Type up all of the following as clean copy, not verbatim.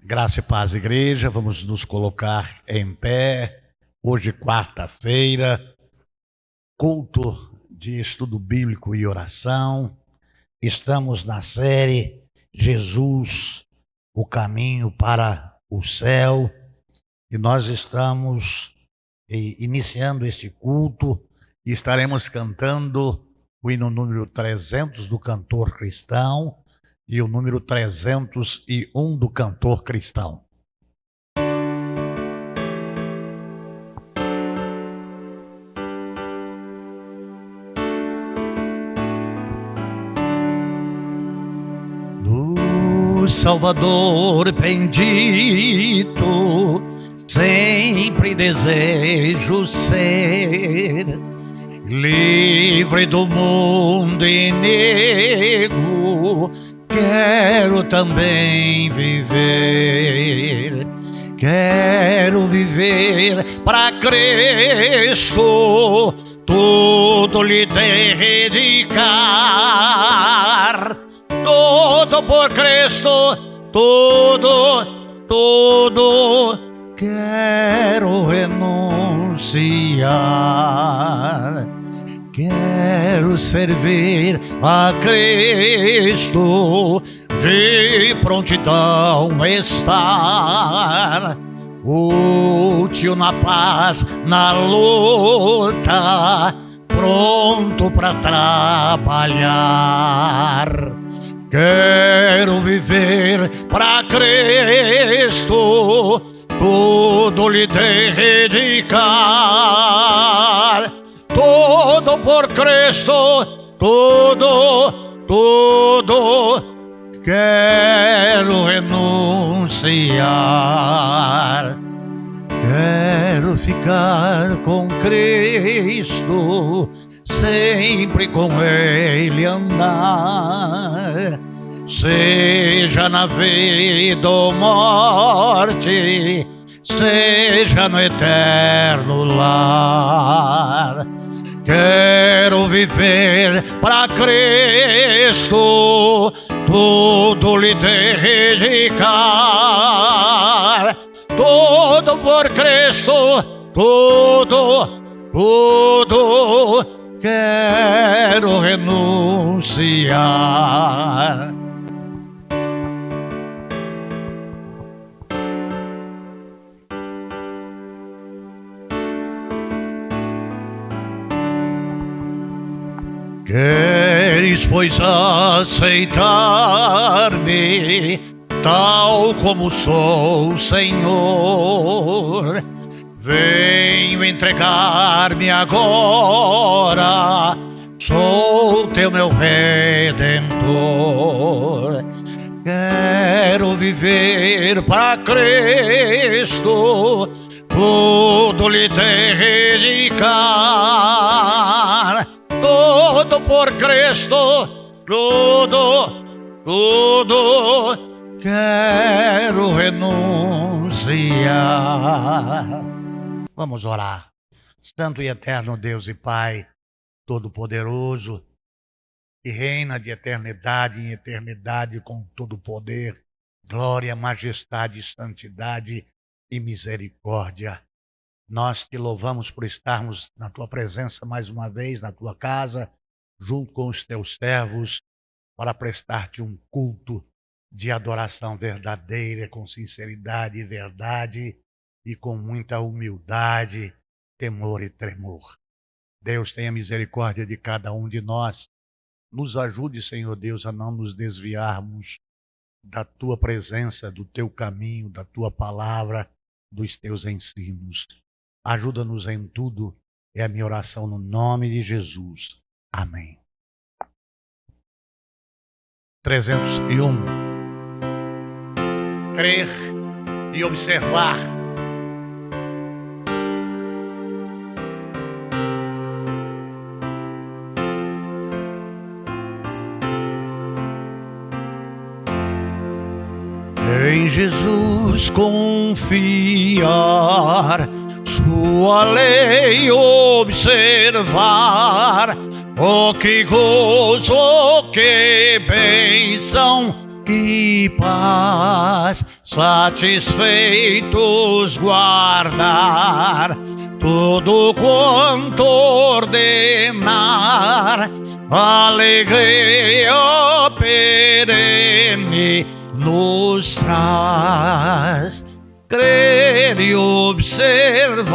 Graça e paz, igreja. Vamos nos colocar em pé. Hoje, quarta-feira, culto de estudo bíblico e oração. Estamos na série Jesus, o caminho para o céu. E nós estamos iniciando este culto e estaremos cantando o hino número 300 do cantor cristão e o número 301 do cantor cristão. Do Salvador bendito, sempre desejo ser livre do mundo inimigo. Quero também viver, quero viver para Cristo, tudo lhe dedicar, tudo por Cristo, tudo, quero renunciar. Quero servir a Cristo, de prontidão estar, útil na paz, na luta, pronto para trabalhar. Quero viver para Cristo, tudo lhe dedicar, tudo por Cristo, tudo, quero renunciar. Quero ficar com Cristo, sempre com Ele andar, seja na vida ou morte, seja no eterno lar. Quero viver para Cristo, tudo lhe dedicar, tudo por Cristo, tudo, quero renunciar. Queres, pois, aceitar-me tal como sou, Senhor? Venho entregar-me agora, sou teu meu Redentor. Quero viver para Cristo, tudo lhe dedicar, tudo por Cristo, tudo, quero renunciar. Vamos orar. Santo e eterno Deus e Pai Todo-Poderoso, que reina de eternidade em eternidade com todo poder, glória, majestade, santidade e misericórdia. Nós te louvamos por estarmos na tua presença mais uma vez, na tua casa, junto com os teus servos, para prestar-te um culto de adoração verdadeira, com sinceridade e verdade, e com muita humildade, temor e tremor. Deus, tenha misericórdia de cada um de nós. Nos ajude, Senhor Deus, a não nos desviarmos da tua presença, do teu caminho, da tua palavra, dos teus ensinos. Ajuda-nos em tudo, é a minha oração no nome de Jesus. Amém. 301. Crer e observar. Em Jesus confiar, sua lei observar, oh que gozo, que bênção, que paz, satisfeitos guardar tudo quanto ordenar, alegria perene nos traz. Crer e observar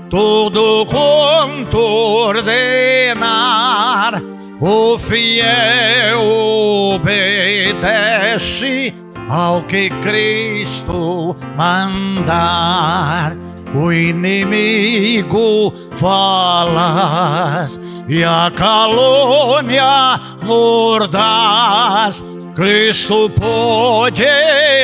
tudo quanto ordenar, o fiel obedece ao que Cristo mandar. O inimigo falas e a calúnia mordaz, Cristo pode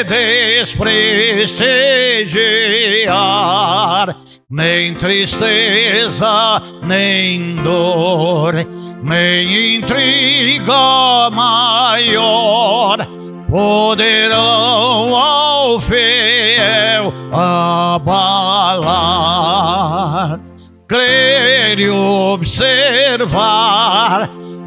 desprestigiar. Nem tristeza, nem dor, nem intriga maior poderão ao fiel abalar. Crer e observar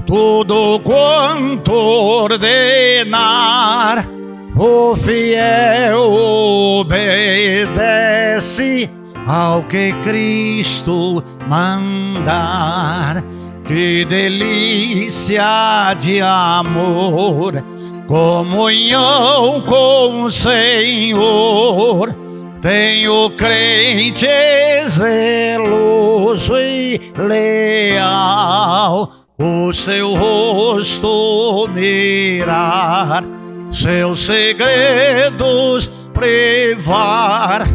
tudo quanto ordenar, o fiel obedece ao que Cristo mandar. Que delícia de amor, comunhão com o Senhor, tem o crente zeloso e leal, o seu rosto mirar, seus segredos privar,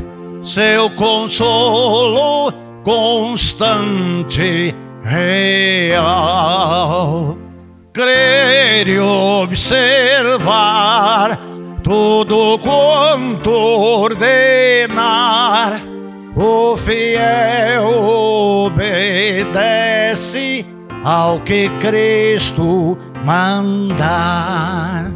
seu consolo constante real. Crer e observar tudo quanto ordenar, o fiel obedece ao que Cristo mandar.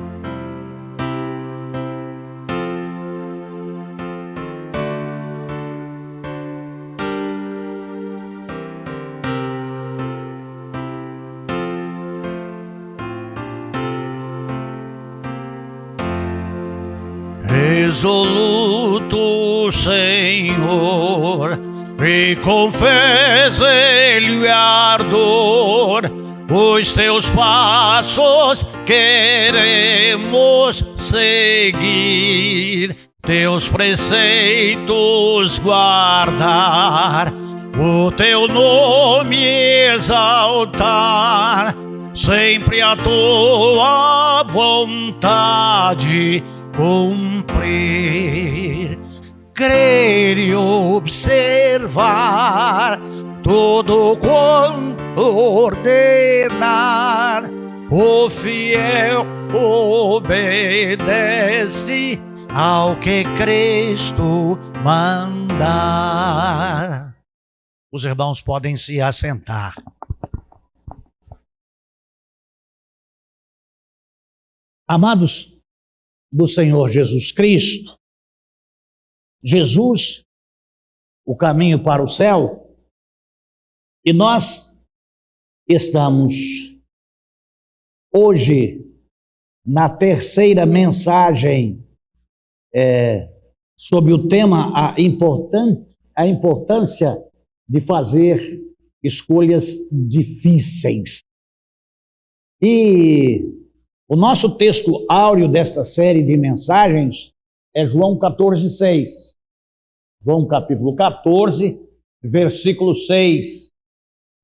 Resoluto, Senhor, e confesse-lhe ardor, os teus passos queremos seguir, teus preceitos guardar, o teu nome exaltar, sempre a tua vontade cumprir. Crer e observar tudo quanto ordenar, o fiel obedece ao que Cristo mandar. Os irmãos podem se assentar. Amados do Senhor Jesus Cristo, Jesus, o caminho para o céu, e nós estamos hoje na terceira mensagem sobre o tema a importância de fazer escolhas difíceis. E o nosso texto áureo desta série de mensagens é João 14:6. João capítulo 14, versículo 6,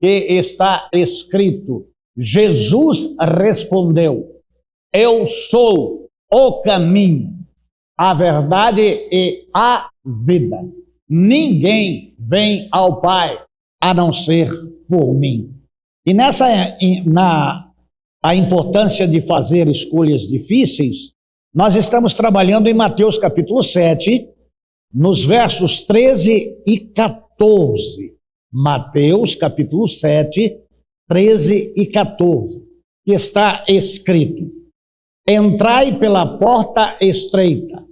que está escrito: Jesus respondeu: eu sou o caminho, a verdade e a vida. Ninguém vem ao Pai a não ser por mim. E a importância de fazer escolhas difíceis, nós estamos trabalhando em Mateus capítulo 7, nos versos 13 e 14. Mateus capítulo 7, 13 e 14, que está escrito: entrai pela porta estreita,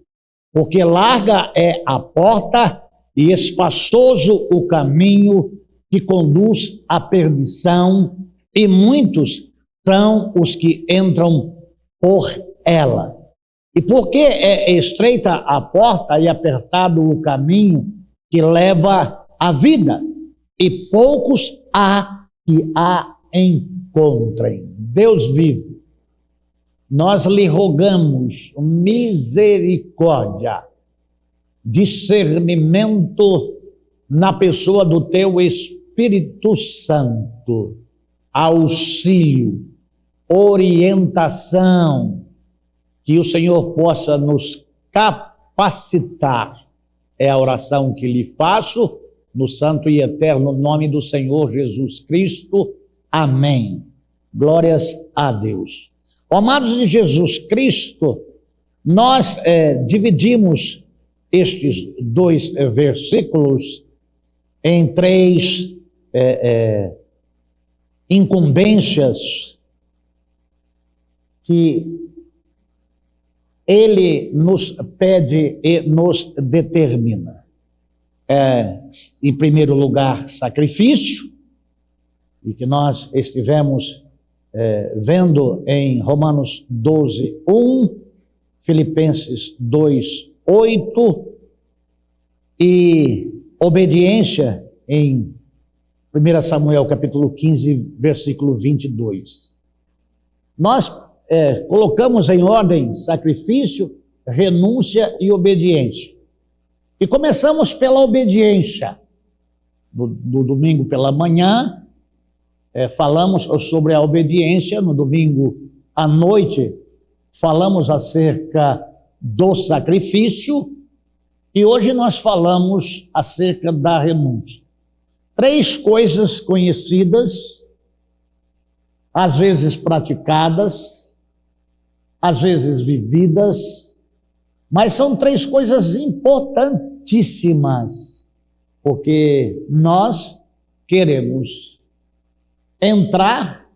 porque larga é a porta e espaçoso o caminho que conduz à perdição, e muitos são os que entram por ela. E porque é estreita a porta e apertado o caminho que leva à vida, e poucos há que a encontrem. Deus vivo, nós lhe rogamos misericórdia, discernimento na pessoa do teu Espírito Santo, auxílio, orientação, que o Senhor possa nos capacitar. É a oração que lhe faço, no santo e eterno nome do Senhor Jesus Cristo. Amém. Glórias a Deus. Amados de Jesus Cristo, nós dividimos estes dois versículos em três incumbências que ele nos pede e nos determina. Em primeiro lugar, sacrifício, e que nós estivemos vendo em Romanos 12, 1, Filipenses 2, 8, e obediência em 1 Samuel capítulo 15, versículo 22. Nós colocamos em ordem sacrifício, renúncia e obediência. E começamos pela obediência. No domingo pela manhã, falamos sobre a obediência. No domingo à noite, falamos acerca do sacrifício. E hoje nós falamos acerca da renúncia. Três coisas conhecidas, às vezes praticadas, às vezes vividas, mas são três coisas importantíssimas, porque nós queremos entrar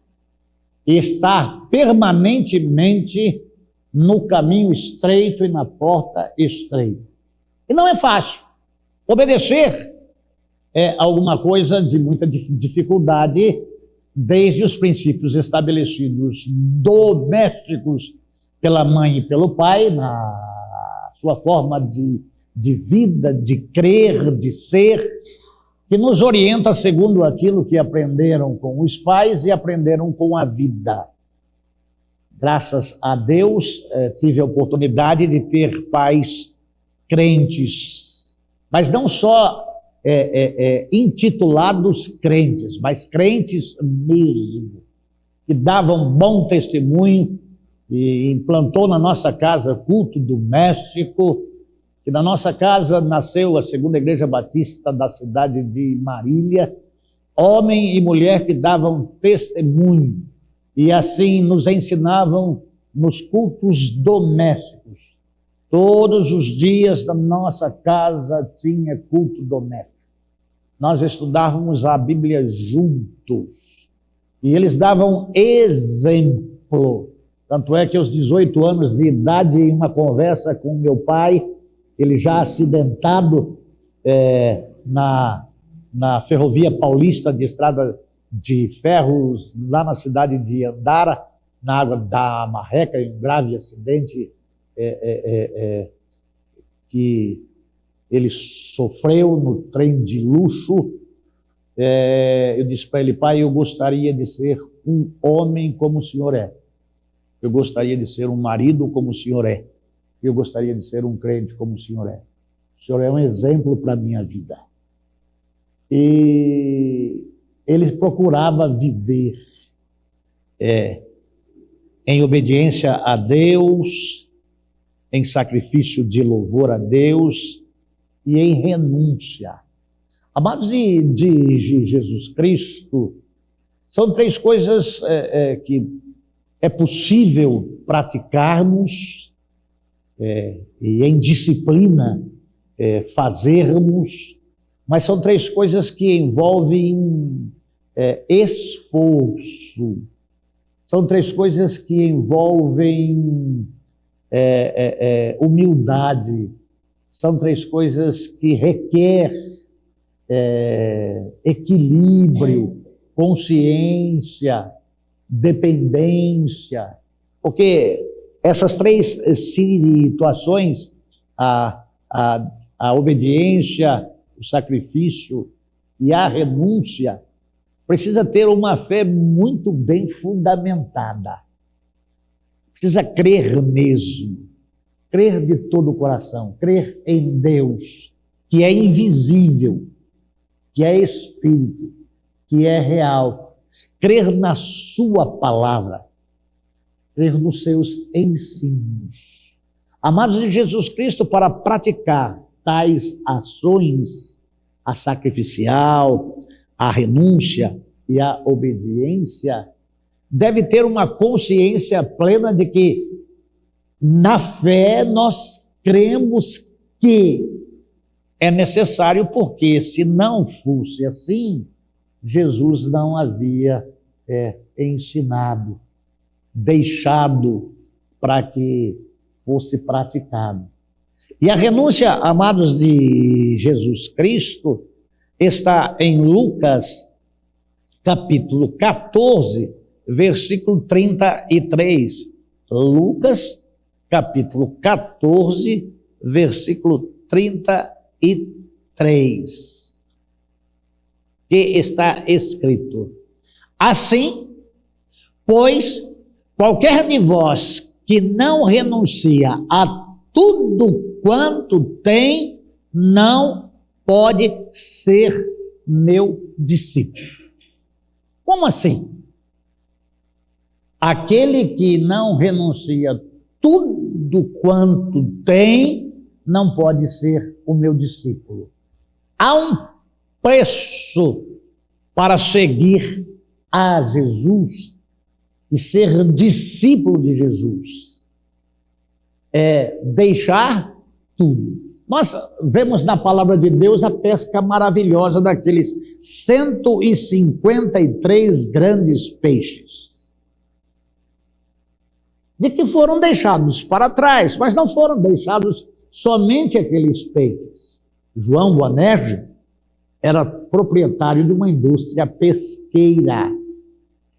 e estar permanentemente no caminho estreito e na porta estreita. E não é fácil. Obedecer é alguma coisa de muita dificuldade, desde os princípios estabelecidos domésticos pela mãe e pelo pai, na sua forma de vida, de crer, de ser, que nos orienta segundo aquilo que aprenderam com os pais e aprenderam com a vida. Graças a Deus, tive a oportunidade de ter pais crentes, mas não só intitulados crentes, mas crentes mesmo, que davam bom testemunho, e implantou na nossa casa culto doméstico, que na nossa casa nasceu a segunda igreja batista da cidade de Marília, homem e mulher que davam testemunho, e assim nos ensinavam nos cultos domésticos. Todos os dias da nossa casa tinha culto doméstico. Nós estudávamos a Bíblia juntos, e eles davam exemplo. Tanto é que aos 18 anos de idade, em uma conversa com meu pai, ele já acidentado na ferrovia paulista de estrada de ferros, lá na cidade de Andara, na água da Marreca, em um grave acidente que ele sofreu no trem de luxo. Eu disse para ele: pai, eu gostaria de ser um homem como o senhor é. Eu gostaria de ser um marido como o senhor é. Eu gostaria de ser um crente como o senhor é. O senhor é um exemplo para a minha vida. E ele procurava viver em obediência a Deus, em sacrifício de louvor a Deus e em renúncia. Amados de Jesus Cristo, são três coisas que é possível praticarmos e em disciplina fazermos, mas são três coisas que envolvem esforço, são três coisas que envolvem humildade, são três coisas que requer equilíbrio, consciência, dependência, porque Essas três situações, a obediência, o sacrifício e a renúncia, precisa ter uma fé muito bem fundamentada. Precisa crer mesmo, crer de todo o coração, crer em Deus, que é invisível, que é espírito, que é real, crer na sua palavra, crer nos seus ensinos. Amados de Jesus Cristo, para praticar tais ações, a sacrificial, a renúncia e a obediência, deve ter uma consciência plena de que na fé nós cremos que é necessário, porque se não fosse assim, Jesus não havia ensinado, deixado para que fosse praticado. E a renúncia, amados de Jesus Cristo, está em Lucas, capítulo 14, versículo 33. Lucas, capítulo 14, versículo 33. Que está escrito: assim, pois, qualquer de vós que não renuncia a tudo quanto tem, não pode ser meu discípulo. Como assim? Aquele que não renuncia tudo quanto tem, não pode ser o meu discípulo. Há um preço para seguir a Jesus e ser discípulo de Jesus. É deixar tudo. Nós vemos na palavra de Deus a pesca maravilhosa daqueles 153 grandes peixes, de que foram deixados para trás, mas não foram deixados somente aqueles peixes. João Boanerges era proprietário de uma indústria pesqueira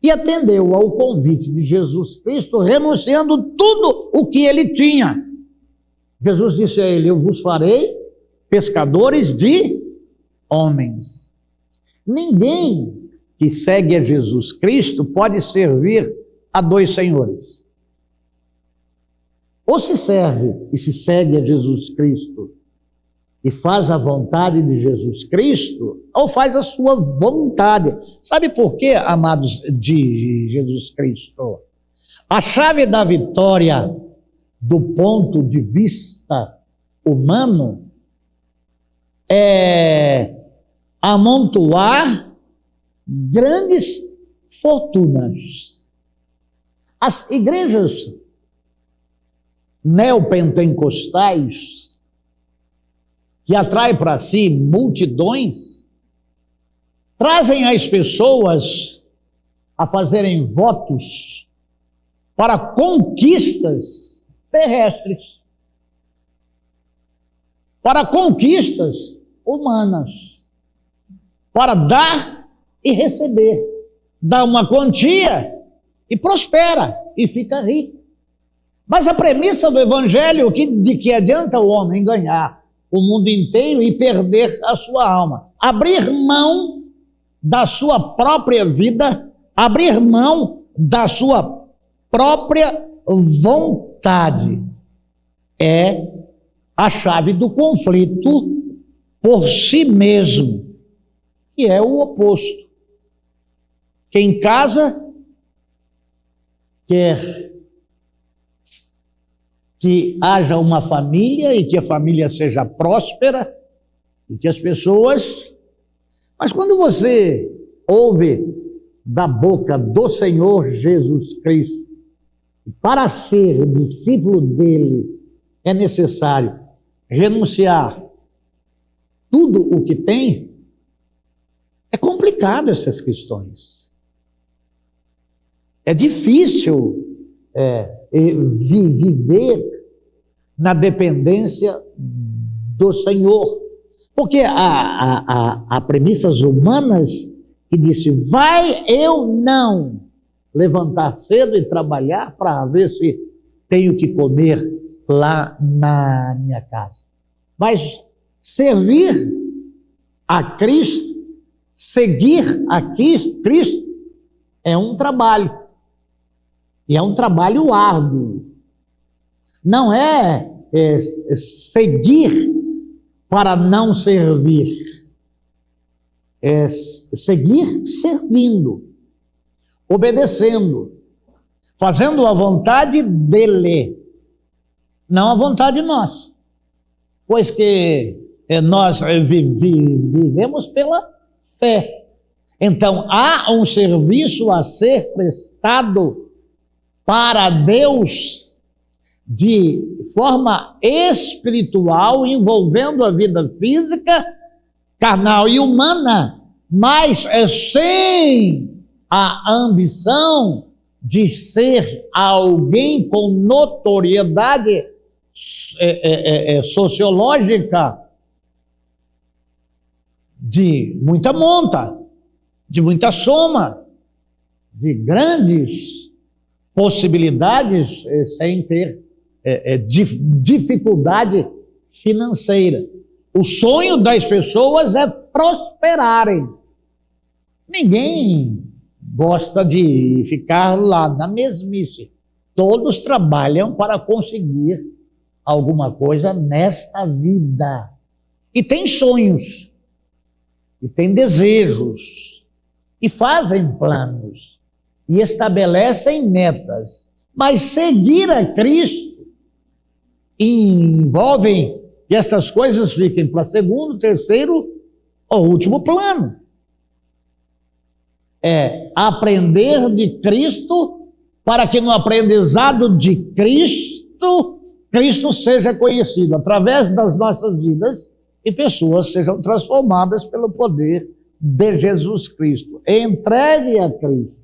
e atendeu ao convite de Jesus Cristo, renunciando tudo o que ele tinha. Jesus disse a ele: eu vos farei pescadores de homens. Ninguém que segue a Jesus Cristo pode servir a dois senhores. Ou se serve e se segue a Jesus Cristo e faz a vontade de Jesus Cristo, ou faz a sua vontade. Sabe por quê, amados de Jesus Cristo? A chave da vitória do ponto de vista humano é amontoar grandes fortunas. As igrejas neopentecostais, que atraem para si multidões, trazem as pessoas a fazerem votos para conquistas terrestres, para conquistas humanas, para dar e receber. Dá uma quantia e prospera e fica rico. Mas a premissa do evangelho de que adianta o homem ganhar o mundo inteiro e perder a sua alma, abrir mão da sua própria vida, abrir mão da sua própria vontade, é a chave do conflito por si mesmo, que é o oposto. Quem casa quer que haja uma família e que a família seja próspera e que as pessoas... Mas quando você ouve da boca do Senhor Jesus Cristo, para ser discípulo dele é necessário renunciar tudo o que tem, é complicado essas questões. É difícil viver na dependência do Senhor. Porque há premissas humanas que disse: vai eu não levantar cedo e trabalhar para ver se tenho que comer lá na minha casa. Mas servir a Cristo, seguir a Cristo, é um trabalho. E é um trabalho árduo. Não é seguir para não servir. É seguir servindo, obedecendo, fazendo a vontade dele, não a vontade nossa. Pois que nós vivemos pela fé. Então, há um serviço a ser prestado para Deus de forma espiritual, envolvendo a vida física, carnal e humana, mas sem a ambição de ser alguém com notoriedade sociológica de muita monta, de muita soma, de grandes possibilidades sem ter dificuldade financeira. O sonho das pessoas é prosperarem. Ninguém gosta de ficar lá na mesmice. Todos trabalham para conseguir alguma coisa nesta vida. E tem sonhos, e tem desejos, e fazem planos, e estabelecem metas. Mas seguir a Cristo envolve que essas coisas fiquem para segundo, terceiro ou último plano. É aprender de Cristo para que no aprendizado de Cristo, Cristo seja conhecido através das nossas vidas e pessoas sejam transformadas pelo poder de Jesus Cristo. Entregue a Cristo.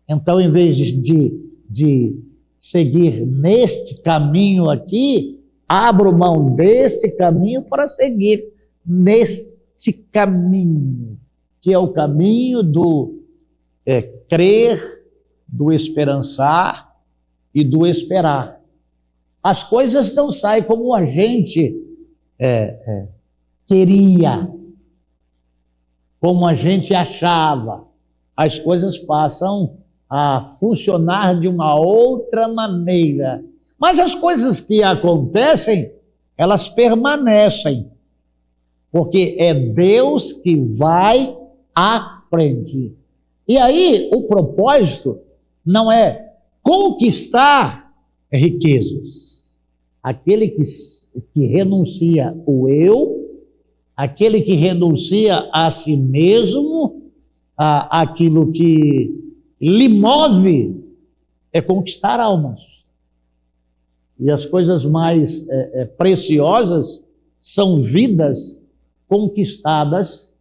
Então, em vez de seguir neste caminho aqui, abro mão deste caminho para seguir neste caminho, que é o caminho do crer, do esperançar e do esperar. As coisas não saem como a gente queria, como a gente achava. As coisas passam a funcionar de uma outra maneira. Mas as coisas que acontecem, elas permanecem, porque é Deus que vai à frente. E aí, o propósito não é conquistar riquezas. Aquele que renuncia o eu, aquele que renuncia a si mesmo, aquilo que lhe move é conquistar almas. E as coisas mais preciosas são vidas conquistadas,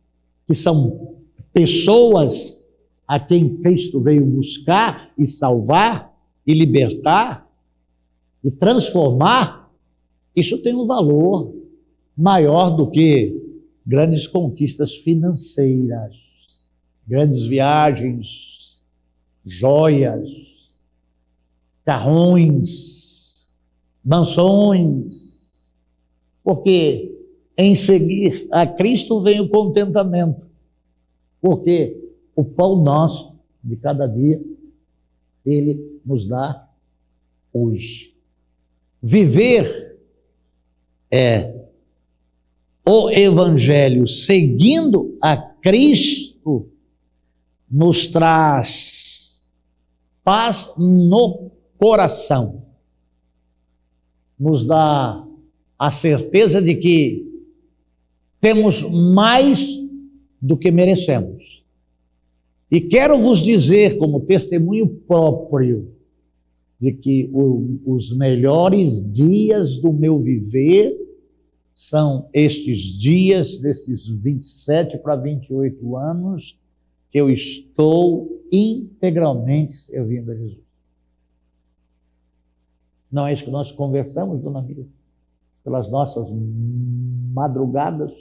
que são pessoas a quem Cristo veio buscar e salvar e libertar e transformar. Isso tem um valor maior do que grandes conquistas financeiras, grandes viagens, joias, carrões, mansões, porque em seguir a Cristo vem o contentamento, porque o pão nosso de cada dia, Ele nos dá hoje. Viver o Evangelho seguindo a Cristo nos traz paz no coração, nos dá a certeza de que temos mais do que merecemos. E quero vos dizer, como testemunho próprio, de que os melhores dias do meu viver são estes dias, desses 27 para 28 anos, que eu estou integralmente servindo a Jesus. Não é isso que nós conversamos, dona Miriam? Pelas nossas madrugadas.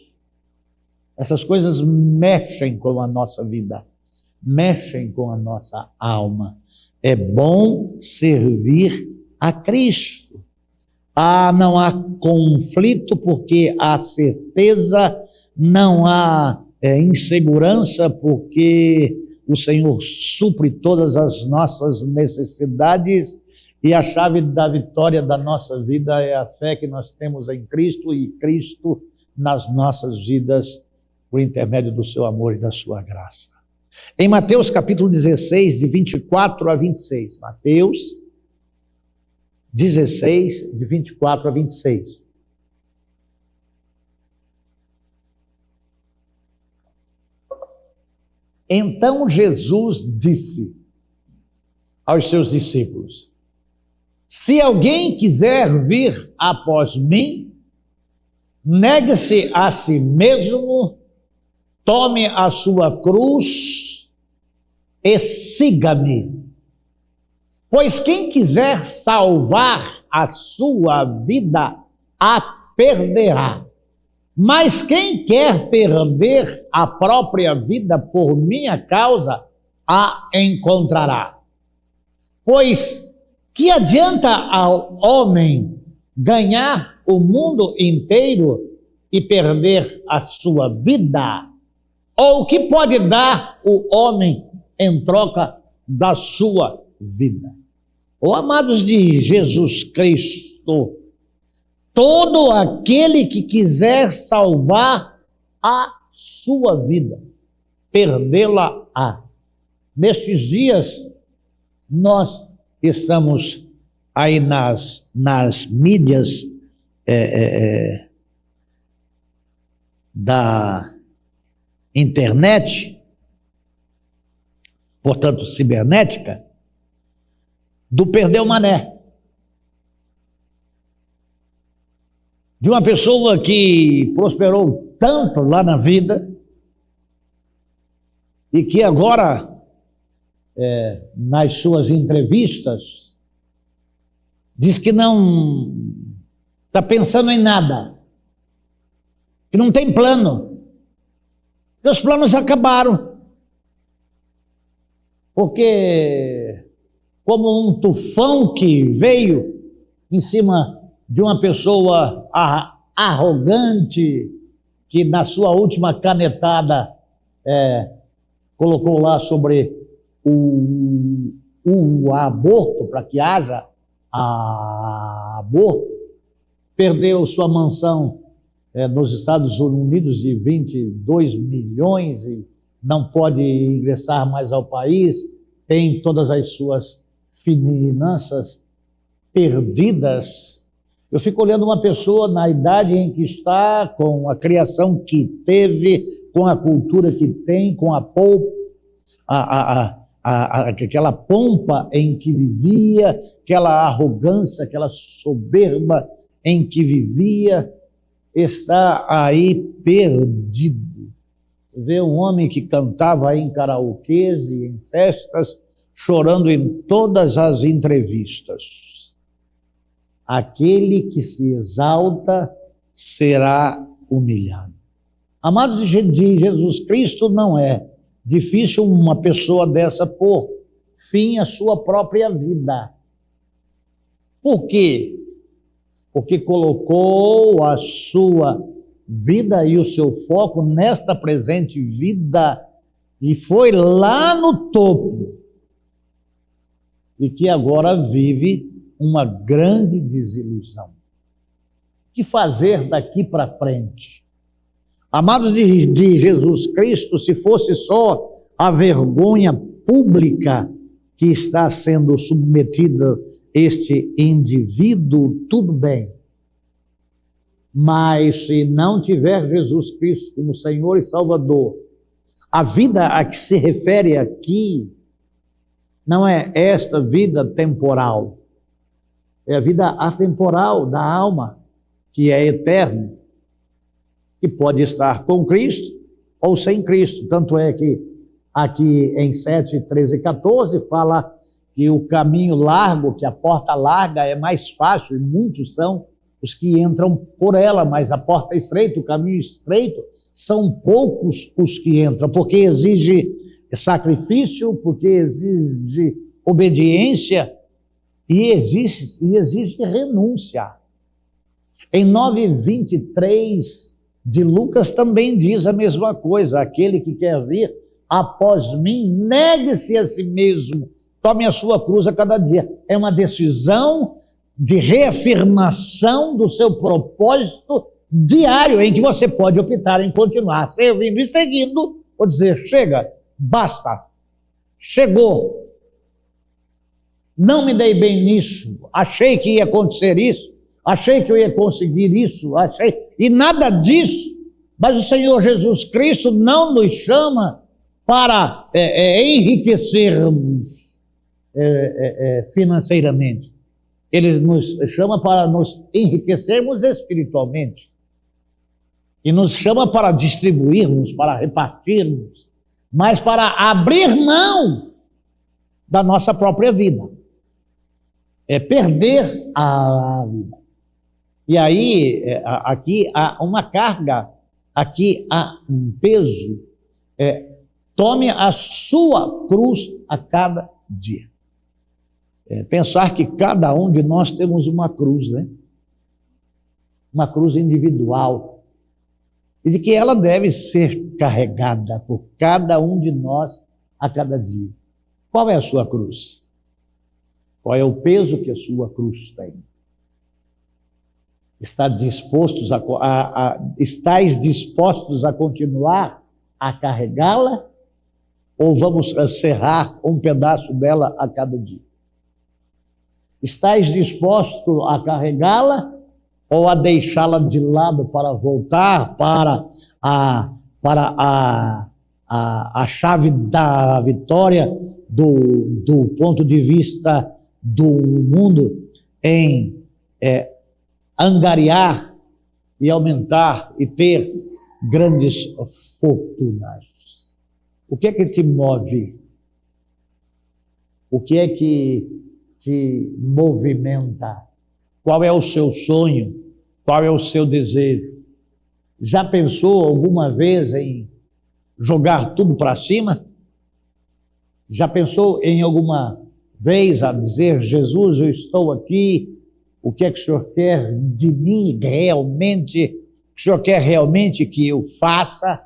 Essas coisas mexem com a nossa vida, mexem com a nossa alma. É bom servir a Cristo. Não há conflito porque há certeza, não há insegurança porque o Senhor supre todas as nossas necessidades, e a chave da vitória da nossa vida é a fé que nós temos em Cristo e Cristo nas nossas vidas por intermédio do seu amor e da sua graça. Em Mateus capítulo 16, de 24 a 26. Mateus 16, de 24 a 26. Então Jesus disse aos seus discípulos: se alguém quiser vir após mim, negue-se a si mesmo, tome a sua cruz e siga-me. Pois quem quiser salvar a sua vida, a perderá. Mas quem quer perder a própria vida por minha causa, a encontrará. Pois que adianta ao homem ganhar o mundo inteiro e perder a sua vida? Ou o que pode dar o homem em troca da sua vida? Amados de Jesus Cristo, todo aquele que quiser salvar a sua vida, perdê-la-á. Nestes dias, nós estamos aí nas mídias da internet, portanto, cibernética, do perdeu mané. De uma pessoa que prosperou tanto lá na vida e que agora, nas suas entrevistas, diz que não está pensando em nada, que não tem plano, que os planos acabaram, porque como um tufão que veio em cima de uma pessoa arrogante, que na sua última canetada colocou lá sobre o aborto, para que haja aborto, perdeu sua mansão nos Estados Unidos de 22 milhões e não pode ingressar mais ao país, tem todas as suas finanças perdidas. Eu fico olhando uma pessoa na idade em que está, com a criação que teve, com a cultura que tem, com aquela pompa em que vivia, aquela arrogância, aquela soberba em que vivia, está aí perdido. Você vê um homem que cantava em karaokês e em festas, chorando em todas as entrevistas. Aquele que se exalta será humilhado. Amados de Jesus Cristo, não é difícil uma pessoa dessa pôr fim à sua própria vida. Por quê? Porque colocou a sua vida e o seu foco nesta presente vida e foi lá no topo. E que agora vive uma grande desilusão. O que fazer daqui para frente? Amados de Jesus Cristo, se fosse só a vergonha pública que está sendo submetida este indivíduo, tudo bem. Mas se não tiver Jesus Cristo como Senhor e Salvador, a vida a que se refere aqui não é esta vida temporal, é a vida atemporal da alma, que é eterna, que pode estar com Cristo ou sem Cristo. Tanto é que aqui em 7, 13 e 14 fala que o caminho largo, que a porta larga é mais fácil, e muitos são os que entram por ela, mas a porta estreita, o caminho estreito, são poucos os que entram, porque exige sacrifício, porque exige obediência, E existe renúncia. Em 9:23 de Lucas também diz a mesma coisa: aquele que quer vir após mim, negue-se a si mesmo, tome a sua cruz a cada dia. É uma decisão de reafirmação do seu propósito diário, em que você pode optar em continuar servindo e seguindo, ou dizer: chega, basta, chegou, não me dei bem nisso, achei que ia acontecer isso, achei que eu ia conseguir isso, e nada disso. Mas o Senhor Jesus Cristo não nos chama para enriquecermos financeiramente. Ele nos chama para nos enriquecermos espiritualmente. E nos chama para distribuirmos, para repartirmos, mas para abrir mão da nossa própria vida. É perder a vida. E aí, aqui há uma carga, aqui há um peso. Tome a sua cruz a cada dia. Pensar que cada um de nós temos uma cruz, né? Uma cruz individual. E de que ela deve ser carregada por cada um de nós a cada dia. Qual é a sua cruz? Qual é o peso que a sua cruz tem? Estais dispostos a continuar a carregá-la? Ou vamos serrar um pedaço dela a cada dia? Estais disposto a carregá-la ou a deixá-la de lado para voltar para a chave da vitória do ponto de vista do mundo em angariar e aumentar e ter grandes fortunas? O que é que te move? O que é que te movimenta? Qual é o seu sonho? Qual é o seu desejo? Já pensou alguma vez em jogar tudo para cima? Já pensou em alguma vez a dizer: Jesus, eu estou aqui, o que é que o Senhor quer de mim realmente? O que o Senhor quer realmente que eu faça?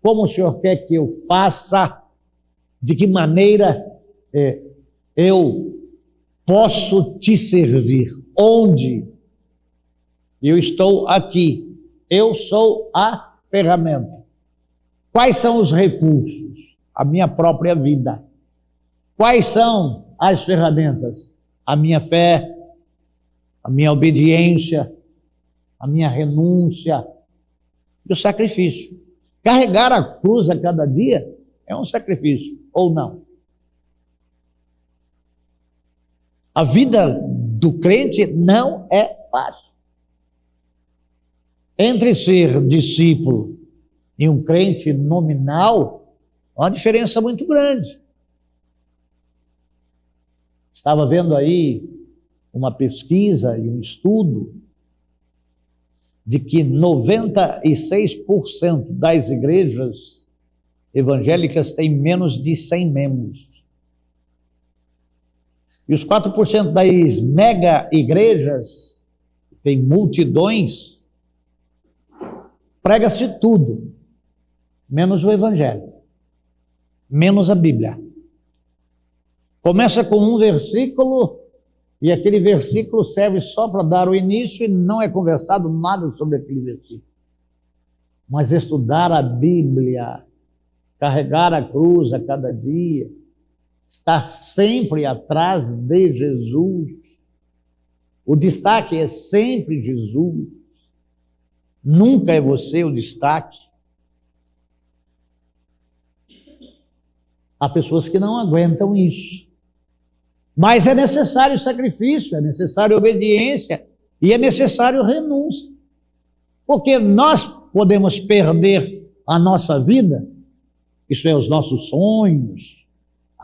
Como o Senhor quer que eu faça? De que maneira eu posso te servir? Onde? Eu estou aqui. Eu sou a ferramenta. Quais são os recursos? A minha própria vida. Quais são as ferramentas? A minha fé, a minha obediência, a minha renúncia e o sacrifício. Carregar a cruz a cada dia é um sacrifício, ou não? A vida do crente não é fácil. Entre ser discípulo e um crente nominal, há uma diferença muito grande. Estava vendo aí uma pesquisa e um estudo de que 96% das igrejas evangélicas têm menos de 100 membros. E os 4% das mega igrejas, tem multidões, prega-se tudo, menos o evangelho, menos a Bíblia. Começa com um versículo e aquele versículo serve só para dar o início e não é conversado nada sobre aquele versículo. Mas estudar a Bíblia, carregar a cruz a cada dia, estar sempre atrás de Jesus. O destaque é sempre Jesus. Nunca é você o destaque. Há pessoas que não aguentam isso. Mas é necessário sacrifício, é necessário obediência e é necessário renúncia. Porque nós podemos perder a nossa vida, isso é, os nossos sonhos.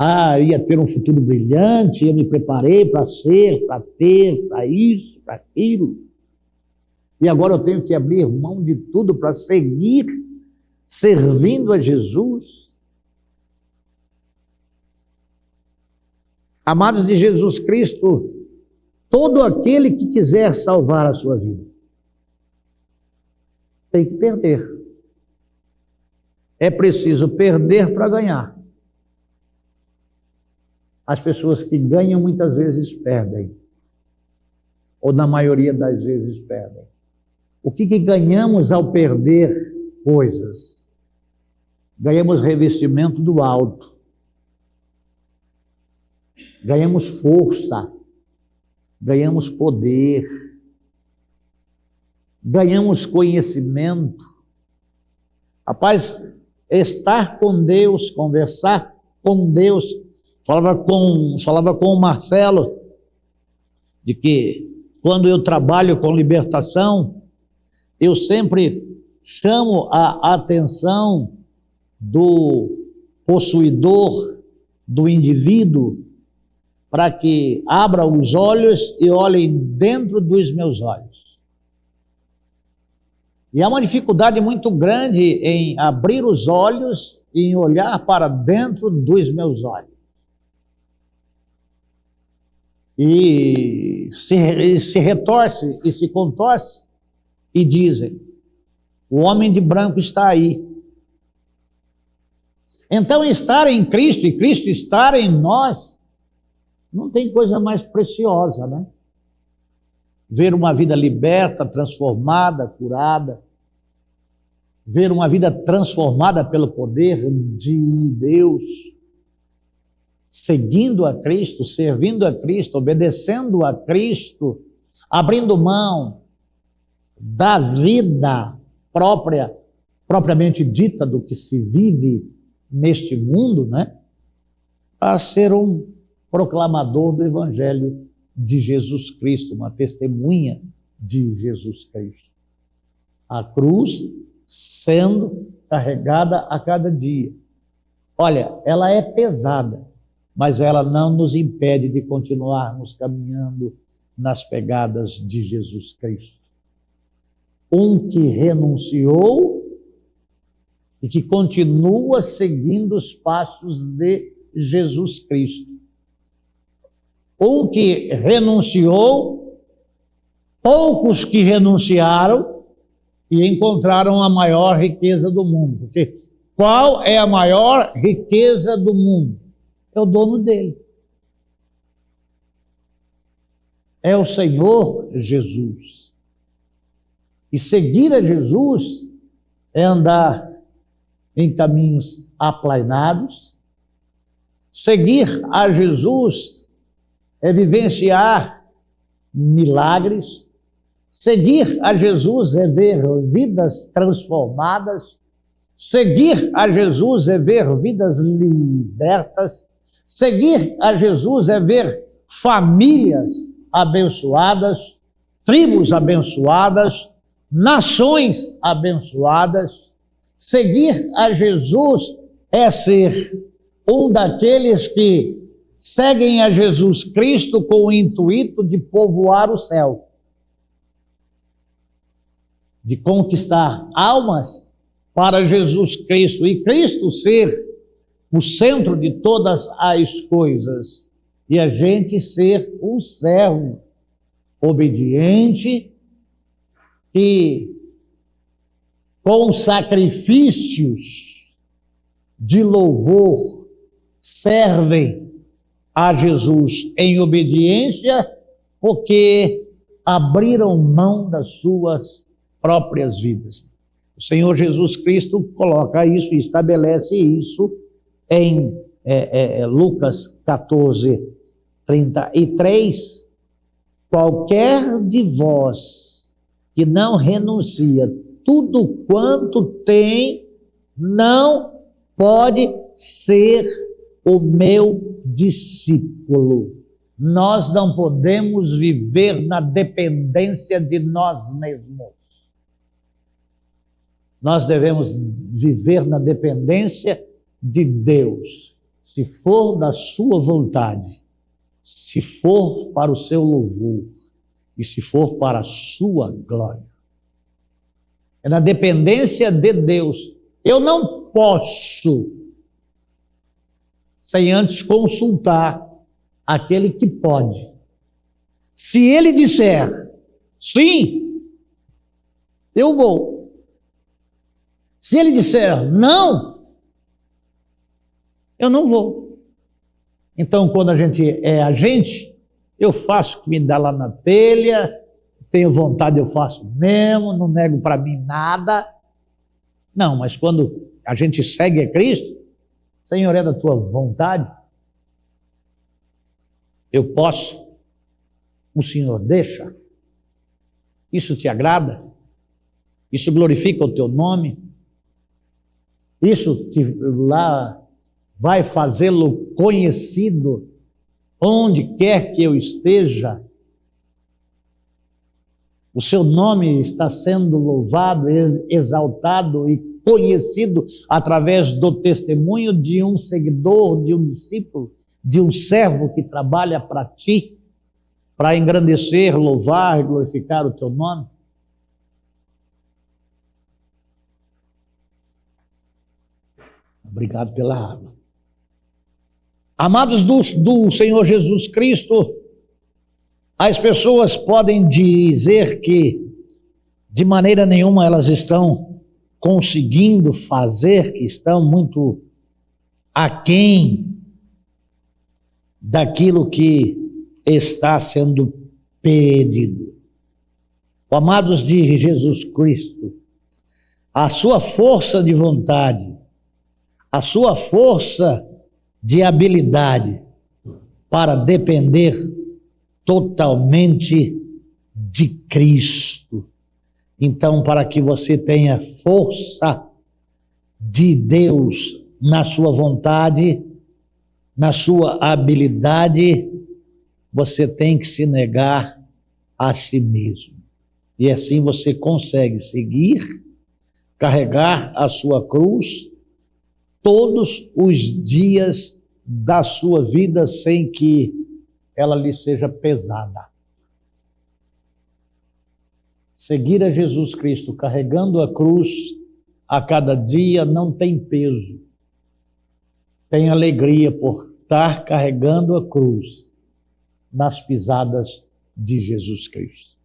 Ia ter um futuro brilhante, eu me preparei para ser, para ter, para isso, para aquilo. E agora eu tenho que abrir mão de tudo para seguir servindo a Jesus. Amados de Jesus Cristo, Todo aquele que quiser salvar a sua vida tem que perder. É preciso perder para ganhar. As pessoas que ganham muitas vezes perdem, ou na maioria das vezes perdem. O que ganhamos ao perder coisas? Ganhamos revestimento do alto, ganhamos força, ganhamos poder, ganhamos conhecimento. Rapaz, estar com Deus, conversar com Deus. Falava com o Marcelo de que quando eu trabalho com libertação, eu sempre chamo a atenção do possuidor, do indivíduo, para que abra os olhos e olhem dentro dos meus olhos. E há uma dificuldade muito grande em abrir os olhos e em olhar para dentro dos meus olhos. E se retorce e se contorce e dizem: o homem de branco está aí. Então, estar em Cristo e Cristo estar em nós, não tem coisa mais preciosa, né? Ver uma vida liberta, transformada, curada, ver uma vida transformada pelo poder de Deus, seguindo a Cristo, servindo a Cristo, obedecendo a Cristo, abrindo mão da vida propriamente dita do que se vive neste mundo, né? Para ser um proclamador do Evangelho de Jesus Cristo, uma testemunha de Jesus Cristo. A cruz sendo carregada a cada dia. Olha, ela é pesada, mas ela não nos impede de continuarmos caminhando nas pegadas de Jesus Cristo. Um que renunciou e que continua seguindo os passos de Jesus Cristo. Um que renunciou, poucos que renunciaram e encontraram a maior riqueza do mundo. Porque qual é a maior riqueza do mundo? É o dono dele. É o Senhor Jesus. E seguir a Jesus é andar em caminhos aplainados. Seguir a Jesus é vivenciar milagres. Seguir a Jesus é ver vidas transformadas. Seguir a Jesus é ver vidas libertas. Seguir a Jesus é ver famílias abençoadas, tribos abençoadas, nações abençoadas. Seguir a Jesus é ser um daqueles que seguem a Jesus Cristo com o intuito de povoar o céu, de conquistar almas para Jesus Cristo, e Cristo ser o centro de todas as coisas, e a gente ser um servo obediente, que com sacrifícios de louvor servem a Jesus em obediência, porque abriram mão das suas próprias vidas. O Senhor Jesus Cristo coloca isso e estabelece isso em Lucas 14:33. Qualquer de vós que não renuncia tudo quanto tem, não pode ser o meu discípulo. Nós não podemos viver na dependência de nós mesmos. Nós devemos viver na dependência de Deus, se for da sua vontade, se for para o seu louvor e se for para a sua glória. É na dependência de Deus. Eu não posso sem antes consultar aquele que pode. Se ele disser sim, eu vou. Se ele disser não, eu não vou. Então, quando a gente é agente, eu faço o que me dá lá na telha, tenho vontade, eu faço mesmo, não nego para mim nada. Não, mas quando a gente segue a Cristo, Senhor, é da tua vontade, eu posso, o Senhor deixa, isso te agrada, isso glorifica o teu nome, isso lá vai fazê-lo conhecido onde quer que eu esteja. O seu nome está sendo louvado, exaltado e conhecido através do testemunho de um seguidor, de um discípulo, de um servo que trabalha para ti, para engrandecer, louvar e glorificar o teu nome. Obrigado pela água. Amados do Senhor Jesus Cristo, as pessoas podem dizer que de maneira nenhuma elas estão conseguindo fazer, que estão muito aquém daquilo que está sendo pedido. Amados de Jesus Cristo, a sua força de vontade, a sua força de habilidade para depender totalmente de Cristo. Então, para que você tenha força de Deus na sua vontade, na sua habilidade, você tem que se negar a si mesmo. E assim você consegue seguir, carregar a sua cruz todos os dias da sua vida sem que ela lhe seja pesada. Seguir a Jesus Cristo carregando a cruz a cada dia não tem peso. Tem alegria por estar carregando a cruz nas pisadas de Jesus Cristo,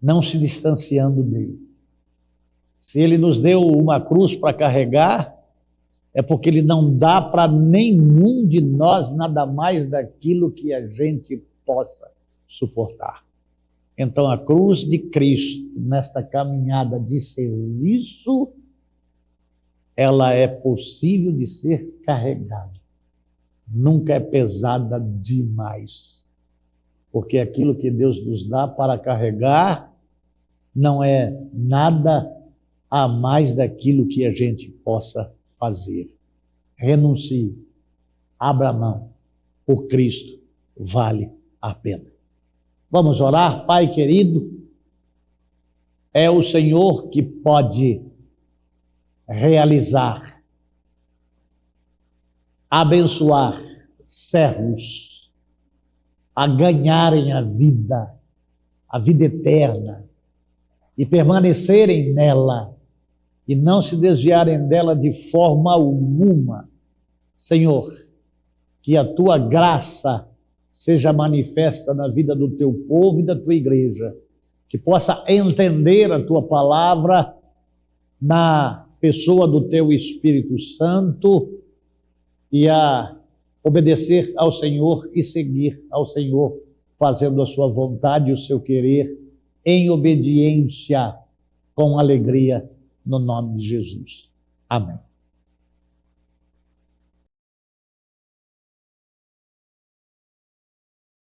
não se distanciando dele. Se ele nos deu uma cruz para carregar, é porque ele não dá para nenhum de nós nada mais daquilo que a gente possa suportar. Então a cruz de Cristo, nesta caminhada de serviço, ela é possível de ser carregada. Nunca é pesada demais. Porque aquilo que Deus nos dá para carregar não é nada a mais daquilo que a gente possa fazer. Renuncie, abra mão, por Cristo vale a pena. Vamos orar, Pai querido, é o Senhor que pode realizar, abençoar servos a ganharem a vida eterna e permanecerem nela e não se desviarem dela de forma alguma. Senhor, que a tua graça seja manifesta na vida do teu povo e da tua igreja, que possa entender a tua palavra na pessoa do teu Espírito Santo e a obedecer ao Senhor e seguir ao Senhor, fazendo a sua vontade e o seu querer em obediência, com alegria, no nome de Jesus. Amém.